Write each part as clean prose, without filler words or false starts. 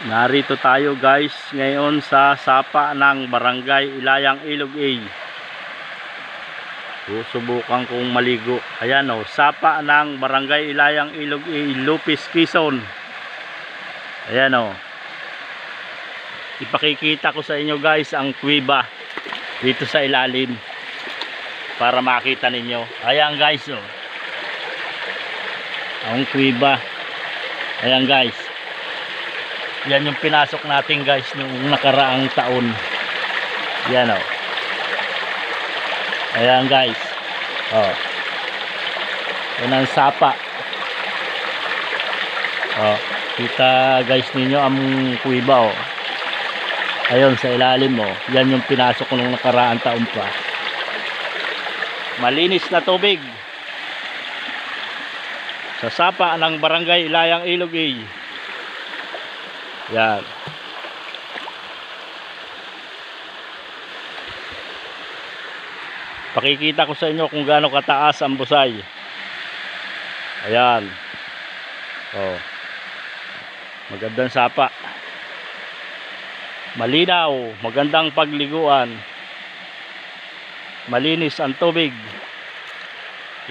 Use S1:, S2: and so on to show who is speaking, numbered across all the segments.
S1: Narito tayo guys ngayon sa sapa ng Barangay Ilayang Ilog A. Susubukan kong maligo. Ayan o, sapa ng Barangay Ilayang Ilog A, Lupis, Quezon. Ayan o. Ipakikita ko sa inyo guys ang kuweba dito sa ilalim para makita ninyo. Ayan guys o. Ang kuweba. Ayan guys. Yan yung pinasok natin guys noong nakaraang taon. Yan o. Ayan guys. O. Yan ang sapa. O. Kita guys ninyo ang kuweba o. Ayun sa ilalim o. Yan yung pinasok ko noong nakaraang taon pa. Malinis na tubig. Sa sapa ng Barangay Ilayang Ilog A. Yan. Pakikita ko sa inyo kung gaano kataas ang busay. Ayan. Oh. Magandang sapa. Malinaw, magandang pagliguan. Malinis ang tubig.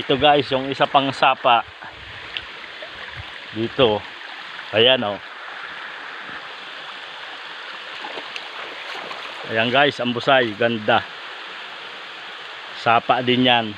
S1: Ito guys, yung isa pang sapa. Dito. Ayan oh. Ayan guys, ang busay, ganda. Sapa din yan.